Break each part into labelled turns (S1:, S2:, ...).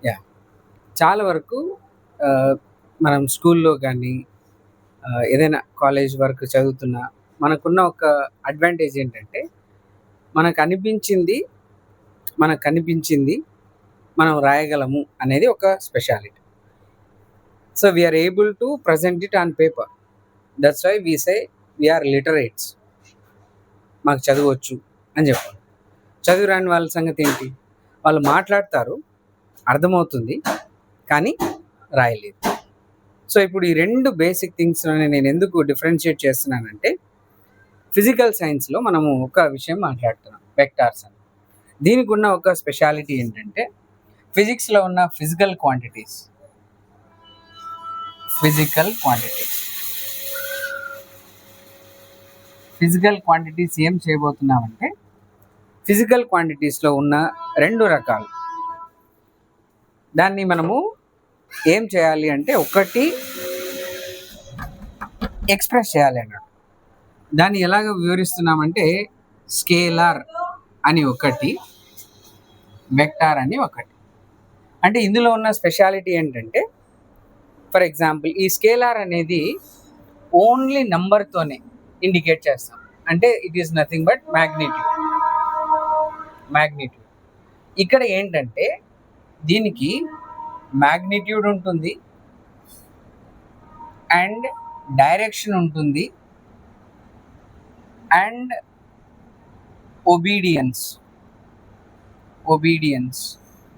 S1: Yeah! చాలా వరకు ఆహ్, మనం స్కూల్లో గానీ, ఏదైనా కాలేజ్ వరకు చదువుతున్నా, మనకున్న ఒక అడ్వాంటేజ్ ఏంటంటే, మనకనిపించింది, మనకనిపించింది మనం రాయగలము అనేది ఒక speciality. So, we are able to present it on paper. That's why we say we are literates. మాకు చదువొచ్చు అని చెప్పాలి. చదువు రాని వాళ్ళ సంగతేంటి? వాళ్ళు మాట్లాడతారు, అర్థమవుతుంది, కానీ రాయలేరు. సో, ఇప్పుడు ఈ 2 బేసిక్ థింగ్స్‌లోనే నేనెందుకు డిఫరెన్షియేట్ చేస్తున్నానంటే, ఫిజికల్ సైన్స్‌లో మనము ఒక విషయం మాట్లాడుతున్నాం. వెక్టార్స్ అని. దీనికున్న ఒక స్పెషాలిటీ ఏంటంటే, ఫిజిక్స్‌లో ఉన్న physical quantities. Physical quantities. Physical quantities ఏం చేయబోతున్నామంటే, ఫిజికల్ క్వాంటిటీస్‌లో ఉన్న 2 రకాలు. దాన్ని మనము ఏం చేయాలి అంటే, ఒకటి ఎక్స్‌ప్రెస్ చేయాలి అన్నట్టు. దాన్ని ఎలాగ వివరిస్తున్నామంటే, స్కేలార్ అని ఒకటి, వెక్టార్ అని ఒకటి. అంటే ఇందులో ఉన్న స్పెషాలిటీ ఏంటంటే, ఫర్ ఎగ్జాంపుల్ ఈ స్కేలార్ అనేది ఓన్లీ నంబర్‌తోనే ఇండికేట్ చేస్తాం. అంటే it is nothing but magnitude. Magnitude. ఇక్కడ ఏంటంటే, దీనికి మాగ్నిట్యూడ్ ఉంటుంది అండ్ డైరెక్షన్ ఉంటుంది and obedience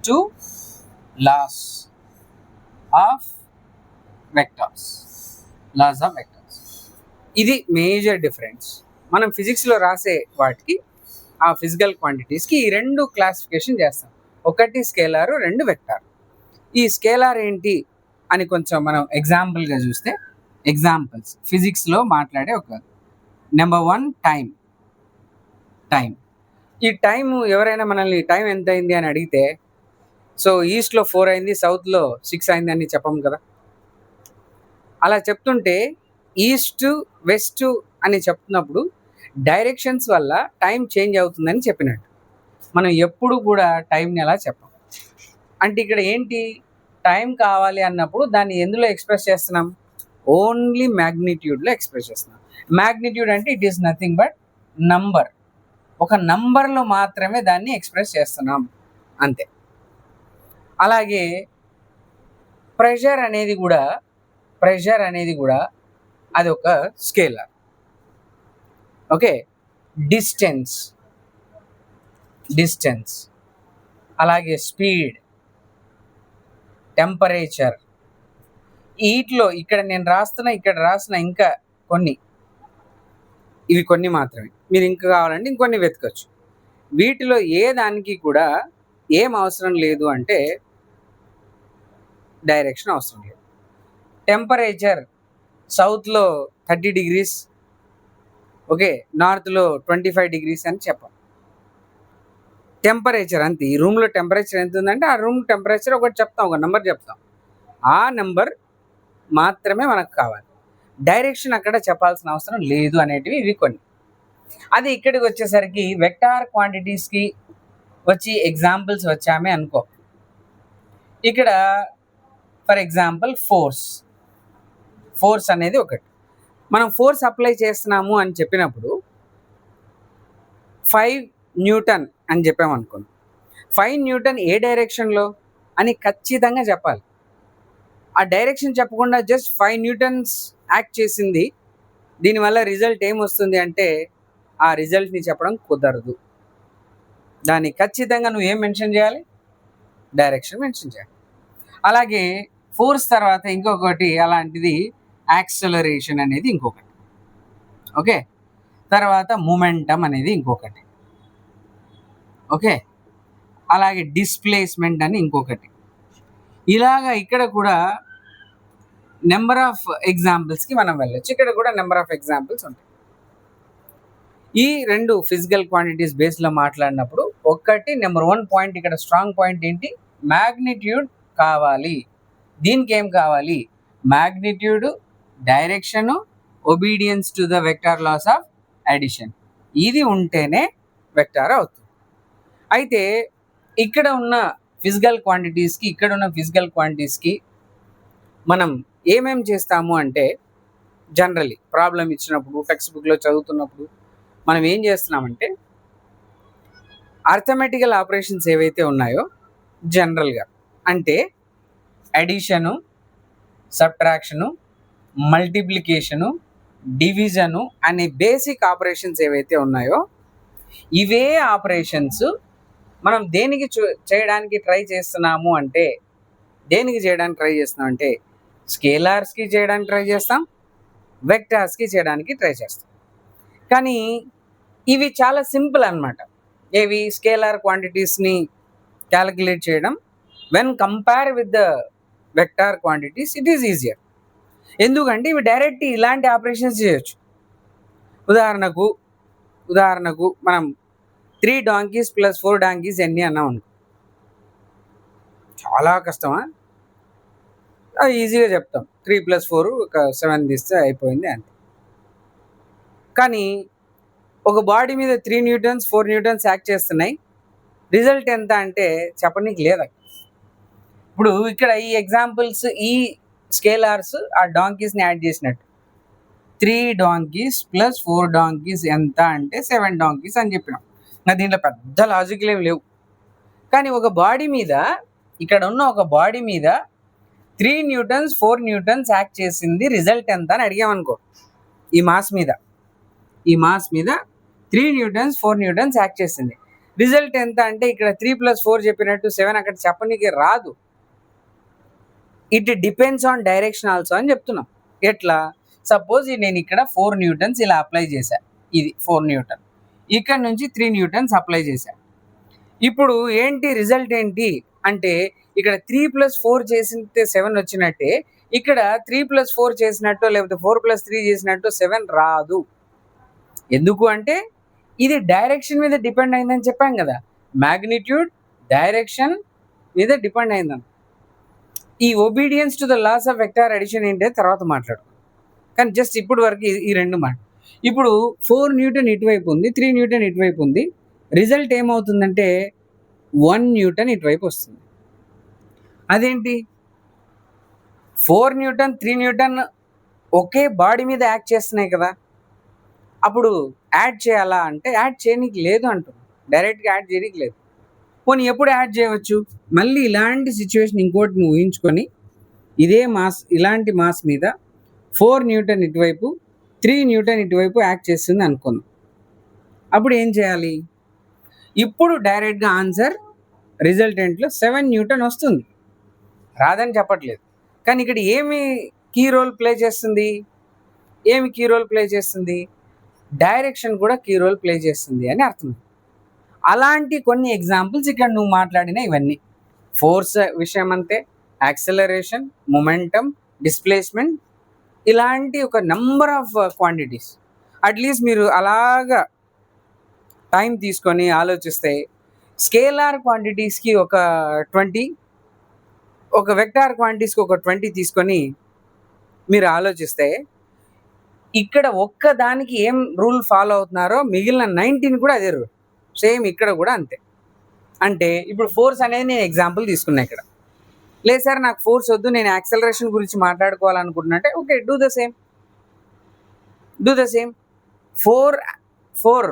S1: to laws of vectors. ఇది మేజర్ డిఫరెన్స్. మనం ఫిజిక్స్‌లో రాసే వాటికి, ఆ ఫిజికల్ క్వాంటిటీస్‌కి ఈ 2 క్లాసిఫికేషన్ చేస్తాం. ఒకటి స్కేలార్, 2 వెక్టార్. ఈ స్కేలార్ ఏంటి అని కొంచెం మనం ఎగ్జాంపుల్‌గా చూస్తే, ఎగ్జాంపుల్స్ ఫిజిక్స్‌లో మాట్లాడే ఒక నెంబర్ 1 టైం. ఈ టైం ఎవరైనా మనల్ని టైం ఎంతయింది అని అడిగితే, సో ఈస్ట్‌లో 4 అయింది, సౌత్‌లో 6 అయింది అని చెప్పము కదా! అలా చెప్తుంటే ఈస్ట్, వెస్ట్ అని చెప్తున్నప్పుడు డైరెక్షన్స్ వల్ల టైం చేంజ్ అవుతుందని చెప్పినట్టు. మనం ఎప్పుడు కూడా టైంని అలా చెప్పం. అంటే ఇక్కడ ఏంటి, టైం కావాలి అన్నప్పుడు దాన్ని ఎందులో ఎక్స్‌ప్రెస్ చేస్తున్నాం? ఓన్లీ మాగ్నిట్యూడ్‌లో ఎక్స్‌ప్రెస్ చేస్తున్నాం. మాగ్నిట్యూడ్ అంటే it is nothing but number. ఒక నంబర్‌లో మాత్రమే దాన్ని ఎక్స్‌ప్రెస్ చేస్తున్నాం అంతే. అలాగే ప్రెషర్ అనేది కూడా అది ఒక స్కేలార్. ఓకే. డిస్టెన్స్. అలాగే స్పీడ్, టెంపరేచర్. ఈటిలో ఇక్కడ రాసిన ఇంకా కొన్ని, ఇవి కొన్ని మాత్రమే. మీరు ఇంకా కావాలంటే ఇంకొన్ని వెతకచ్చు. వీటిలో ఏ దానికి కూడా ఏం అవసరం లేదు అంటే, డైరెక్షన్ అవసరం లేదు. టెంపరేచర్ సౌత్‌లో 30 డిగ్రీస్, ఓకే, నార్త్‌లో 25 డిగ్రీస్ అని చెప్పం. టెంపరేచర్ అంతే. ఈ రూమ్‌లో టెంపరేచర్ ఎంత ఉందంటే, ఆ రూమ్ టెంపరేచర్ ఒకటి చెప్తాం, ఒక నంబర్ చెప్తాం. ఆ నంబర్ మాత్రమే మనకు కావాలి. డైరెక్షన్ అక్కడ చెప్పాల్సిన అవసరం లేదు అనేటివి ఇవి కొన్ని. అది ఇక్కడికి వచ్చేసరికి వెక్టార్ క్వాంటిటీస్‌కి వచ్చి ఎగ్జాంపుల్స్ వచ్చామే అనుకో. ఇక్కడ ఫర్ ఎగ్జాంపుల్ ఫోర్స్ అనేది ఒకటి. మనం ఫోర్స్ అప్లై చేస్తున్నాము అని చెప్పినప్పుడు 5 న్యూటన్ అని చెప్పామనుకోండి. 5 న్యూటన్ ఏ డైరెక్షన్‌లో అని ఖచ్చితంగా చెప్పాలి. ఆ డైరెక్షన్ చెప్పకుండా జస్ట్ 5 న్యూటన్స్ యాక్ట్ చేసింది, దీనివల్ల రిజల్ట్ ఏమొస్తుంది అంటే, ఆ రిజల్ట్‌ని చెప్పడం కుదరదు. దాన్ని ఖచ్చితంగా నువ్వు ఏం మెన్షన్ చేయాలి? డైరెక్షన్ మెన్షన్ చేయాలి. అలాగే ఫోర్స్ తర్వాత ఇంకొకటి అలాంటిది యాక్సలరేషన్ అనేది ఇంకొకటి. ఓకే. తర్వాత మొమెంటం అనేది ఇంకొకటి. ఓకే. అలాగే డిస్ప్లేస్మెంట్ అని ఇంకొకటి. ఇలాగా ఇక్కడ కూడా నెంబర్ ఆఫ్ ఎగ్జాంపుల్స్‌కి మనం వెళ్ళొచ్చు. ఇక్కడ కూడా నెంబర్ ఆఫ్ ఎగ్జాంపుల్స్ ఉంటాయి. ఈ 2 ఫిజికల్ క్వాంటిటీస్ బేస్‌లో మాట్లాడినప్పుడు, ఒకటి నెంబర్ 1 పాయింట్, ఇక్కడ స్ట్రాంగ్ పాయింట్ ఏంటి? మాగ్నిట్యూడ్ కావాలి. దీనికి ఏం కావాలి? Magnitude, direction, obedience to the vector loss of addition. ఇది ఉంటేనే వెక్టార్ అవుతుంది. అయితే ఇక్కడ ఉన్న ఫిజికల్ క్వాంటిటీస్కి, ఇక్కడ ఉన్న ఫిజికల్ క్వాంటిటీస్కి మనం ఏమేం చేస్తాము అంటే, జనరలీ ప్రాబ్లం ఇచ్చినప్పుడు, టెక్స్ట్ బుక్లో చదువుతున్నప్పుడు మనం ఏం చేస్తున్నామంటే, అర్థమెటికల్ ఆపరేషన్స్ ఏవైతే ఉన్నాయో జనరల్గా, అంటే అడిషను, సబ్ట్రాక్షను, మల్టిప్లికేషను, డివిజను అనే బేసిక్ ఆపరేషన్స్ ఏవైతే ఉన్నాయో ఇవే ఆపరేషన్స్ మనం దేనికి చేయడానికి ట్రై చేస్తున్నాము అంటే, దేనికి చేయడానికి ట్రై చేస్తున్నాం అంటే స్కేలార్స్కి చేయడానికి ట్రై చేస్తాం, వెక్టార్స్కి చేయడానికి ట్రై చేస్తాం. కానీ ఇవి చాలా సింపుల్ అన్నమాట. ఏవి స్కేలార్ క్వాంటిటీస్ని క్యాలిక్యులేట్ చేయడం when compare with the vector quantities it is easier. ఎందుకంటే ఇవి డైరెక్ట్ ఇలాంటి ఆపరేషన్స్ చేయొచ్చు. ఉదాహరణకు మనం 3 donkeys + 4 donkeys ఎన్ని అన్నాం అనుకో, చాలా కష్టమా? ఈజీగా చెప్తాం. 3 + 4 ఒక 7 తీస్తే అయిపోయింది అంతే. కానీ ఒక బాడీ మీద 3 న్యూటన్స్ 4 న్యూటన్స్ యాక్ట్ చేస్తున్నాయి. రిజల్ట్ ఎంత అంటే చెప్పనీకి లేదా. ఇప్పుడు ఇక్కడ ఈ ఎగ్జాంపుల్స్, ఈ స్కేలార్స్ ఆ డాంకీస్ని యాడ్ చేసినట్టు. 3 donkeys + 4 donkeys ఎంత అంటే 7 donkeys అని చెప్పినాం. నా దీంట్లో పెద్ద లాజిక్లు ఏమి లేవు. కానీ ఒక బాడీ మీద, ఇక్కడ ఉన్న ఒక బాడీ మీద 3 న్యూటన్స్ 4 న్యూటన్స్ యాక్ట్ చేసింది, రిజల్ట్ ఎంత అని అడిగామనుకో. ఈ మాస్ మీద 3 న్యూటన్స్ 4 న్యూటన్స్ యాక్ట్ చేసింది, రిజల్ట్ ఎంత అంటే ఇక్కడ 3 + 4 చెప్పినట్టు 7 అక్కడ చెప్పనీకి రాదు. It depends on direction also అని చెప్తున్నాం. ఎట్లా? సపోజ్ నేను ఇక్కడ 4 న్యూటన్స్ ఇలా అప్లై చేశాను, ఇది 4 న్యూటన్, ఇక్కడ నుంచి 3 న్యూటన్స్ అప్లై చేశాను. ఇప్పుడు ఏంటి రిజల్ట్ ఏంటి అంటే, ఇక్కడ 3 + 4 చేసితే 7 వచ్చినట్టే, ఇక్కడ 3 + 4 చేసినట్టు లేకపోతే 4 + 3 చేసినట్టు 7 రాదు. ఎందుకు అంటే ఇది డైరెక్షన్ మీద డిపెండ్ అయిందని చెప్పాం కదా. మ్యాగ్నిట్యూడ్ డైరెక్షన్ మీద డిపెండ్ అయిందని. ఈ obedience to the laws of vector addition ఏంటో తర్వాత మాట్లాడు. కానీ జస్ట్ ఇప్పుడు వరకు ఈ రెండు మాట. ఇప్పుడు 4 న్యూటన్ ఇటువైపు ఉంది, 3 న్యూటన్ ఇటువైపు ఉంది. రిజల్ట్ ఏమవుతుందంటే 1 న్యూటన్ ఇటువైపు వస్తుంది. అదేంటి? 4 న్యూటన్ 3 న్యూటన్ ఒకే బాడీ మీద యాక్ట్ చేస్తున్నాయి కదా. అప్పుడు యాడ్ చేయాలా అంటే యాడ్ చేయనీకి లేదు అంటుంది. డైరెక్ట్గా యాడ్ చేయడానికి లేదు. పోనీ ఎప్పుడు యాడ్ చేయవచ్చు? మళ్ళీ ఇలాంటి సిచ్యువేషన్ ఇంకోటి నువ్వు ఊహించుకొని, ఇదే మాస్, ఇలాంటి మాస్ మీద 4 న్యూటన్ ఇటువైపు 3 న్యూటన్ ఇటువైపు యాక్ట్ చేస్తుంది అనుకుందాం. అప్పుడు ఏం చేయాలి? ఇప్పుడు డైరెక్ట్గా ఆన్సర్ రిజల్టెంట్లో 7 న్యూటన్ వస్తుంది, రాదని చెప్పట్లేదు. కానీ ఇక్కడ ఏమి కీ రోల్ ప్లే చేస్తుంది? డైరెక్షన్ కూడా కీ రోల్ ప్లే చేస్తుంది అని అర్థం. అలాంటి కొన్ని ఎగ్జాంపుల్స్ ఇక్కడ నువ్వు మాట్లాడిన ఇవన్నీ. ఫోర్స్ విషయం అంతే, యాక్సలరేషన్, మొమెంటం, డిస్ప్లేస్మెంట్, ఇలాంటి ఒక నెంబర్ ఆఫ్ క్వాంటిటీస్. అట్లీస్ట్ మీరు అలాగా టైం తీసుకొని ఆలోచిస్తే స్కేలార్ క్వాంటిటీస్కి ఒక 20, ఒక వెక్టార్ క్వాంటిటీస్కి ఒక 20 తీసుకొని మీరు ఆలోచిస్తే ఇక్కడ ఒక్క దానికి ఏం రూల్ ఫాలో అవుతున్నారో మిగిలిన 19 కూడా అదే రూల్. సేమ్ ఇక్కడ కూడా అంతే. అంటే ఇప్పుడు ఫోర్స్ అనేది నేను ఎగ్జాంపుల్ తీసుకున్నా ఇక్కడ. లేదు సార్ నాకు ఫోర్స్ వద్దు, నేను యాక్సలరేషన్ గురించి మాట్లాడుకోవాలనుకుంటున్నా అంటే okay, do the same. 4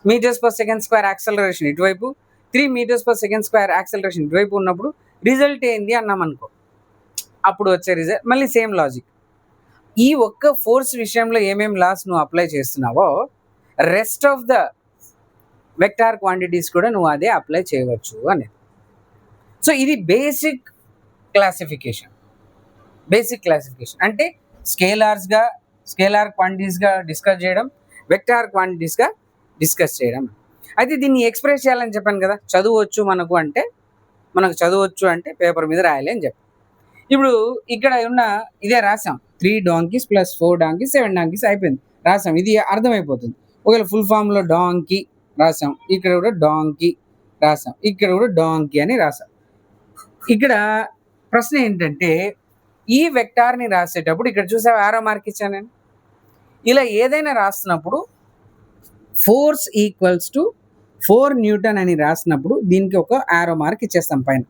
S1: meters/s² acceleration ఇటువైపు, 3 meters/s² యాక్సలరేషన్ ఇటువైపు ఉన్నప్పుడు రిజల్ట్ ఏంది అన్నాం అనుకో. అప్పుడు వచ్చే రిజల్ట్ మళ్ళీ సేమ్ లాజిక్. ఈ ఒక్క ఫోర్స్ విషయంలో ఏమేం లాస్ నువ్వు అప్లై చేస్తున్నావో rest of the vector quantities కూడా నువ్వు అదే అప్లై చేయవచ్చు అనేది. సో ఇది బేసిక్ క్లాసిఫికేషన్ అంటే స్కేలార్ క్వాంటిటీస్గా డిస్కస్ చేయడం, వెక్టార్ క్వాంటిటీస్గా డిస్కస్ చేయడం. అయితే దీన్ని ఎక్స్ప్రెస్ చేయాలని చెప్పాను కదా. చదవచ్చు పేపర్ మీద రాయాలి అని చెప్పి. ఇప్పుడు ఇక్కడ ఉన్న ఇదే రాసాం, 3 donkeys + 4 donkeys 7 donkeys అయిపోయింది, రాసాం. ఇది అర్థమైపోతుంది. ఒకవేళ ఫుల్ ఫామ్లో డాంకీ రాసాం, ఇక్కడ కూడా డాంకీ రాసాం, ఇక్కడ కూడా డాంకీ అని రాసాం. ఇక్కడ ప్రశ్న ఏంటంటే ఈ వెక్టార్ని రాసేటప్పుడు ఇక్కడ చూసావు ఆరో మార్క్ ఇచ్చాను నేను. ఇలా ఏదైనా రాస్తున్నప్పుడు ఫోర్స్ ఈక్వల్స్ టు 4 న్యూటన్ అని రాసినప్పుడు దీనికి ఒక యారో మార్క్ ఇచ్చేస్తాం పైన.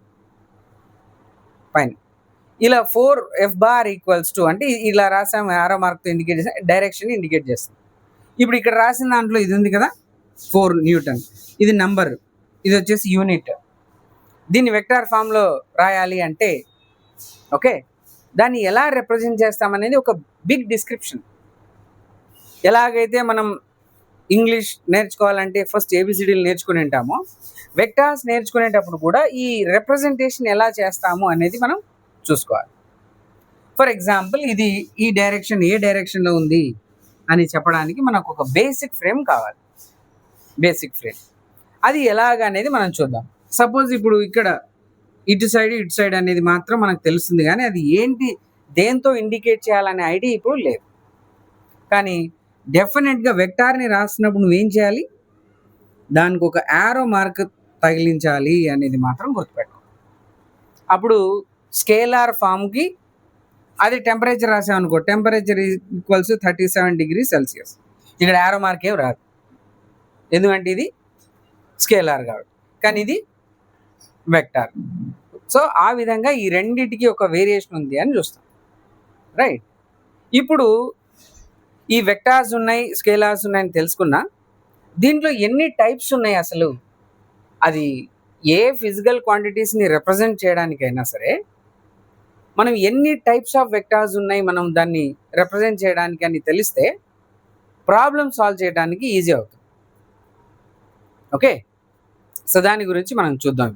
S1: ఇలా 4 ఎఫ్ బార్ ఈక్వల్స్ టు అంటే ఇలా రాసాము, యారో మార్క్తో ఇండికేట్ చేసాం, డైరెక్షన్ ఇండికేట్ చేస్తాం. ఇప్పుడు ఇక్కడ రాసిన దాంట్లో ఇది ఉంది కదా 4 న్యూటన్, ఇది నంబర్, ఇది వచ్చేసి యూనిట్. దీన్ని వెక్టార్ ఫామ్లో రాయాలి అంటే ఓకే, దాన్ని ఎలా రిప్రజెంట్ చేస్తామనేది ఒక బిగ్ డిస్క్రిప్షన్. ఎలాగైతే మనం ఇంగ్లీష్ నేర్చుకోవాలంటే ఫస్ట్ ఏబిసిడీలు నేర్చుకుని ఉంటామో, వెక్టార్స్ నేర్చుకునేటప్పుడు కూడా ఈ రిప్రజెంటేషన్ ఎలా చేస్తాము అనేది మనం చూసుకోవాలి. ఫర్ ఎగ్జాంపుల్ ఇది ఈ డైరెక్షన్ ఏ డైరెక్షన్లో ఉంది అని చెప్పడానికి మనకు ఒక బేసిక్ ఫ్రేమ్ కావాలి. బేసిక్ ఫ్రేమ్ అది ఎలాగనేది మనం చూద్దాం. సపోజ్ ఇప్పుడు ఇక్కడ ఇటు సైడ్ అనేది మాత్రం మనకు తెలుస్తుంది, కానీ అది ఏంటి దేంతో ఇండికేట్ చేయాలనే ఐడియా ఇప్పుడు లేదు. కానీ డెఫినెట్గా వెక్టార్ని రాసినప్పుడు నువ్వేం చేయాలి, దానికి ఒక యారో మార్క్ తగిలించాలి అనేది మాత్రం గుర్తుపెట్టు. అప్పుడు స్కేలార్ ఫామ్కి అది టెంపరేచర్ రాసామనుకో, టెంపరేచర్ ఈక్వల్స్ 37 డిగ్రీ సెల్సియస్. ఇక్కడ యారో మార్క్ ఏం రాదు, ఎందుకంటే ఇది స్కేలార్ కాబట్టి. కానీ ఇది వెక్టార్. సో ఆ విధంగా ఈ రెండింటికి ఒక వేరియేషన్ ఉంది అని చూస్తాం, రైట్. ఇప్పుడు ఈ వెక్టార్స్ ఉన్నాయి, స్కేలార్స్ ఉన్నాయని తెలుసుకున్నా, దీంట్లో ఎన్ని టైప్స్ ఉన్నాయి అసలు, అది ఏ ఫిజికల్ క్వాంటిటీస్ని రిప్రజెంట్ చేయడానికైనా సరే మనం ఎన్ని టైప్స్ ఆఫ్ వెక్టార్స్ ఉన్నాయి, మనం దాన్ని రిప్రజెంట్ చేయడానికి అని తెలిస్తే ప్రాబ్లమ్ సాల్వ్ చేయడానికి ఈజీ అవుతుంది. ఓకే, సో దాని గురించి మనం చూద్దాం.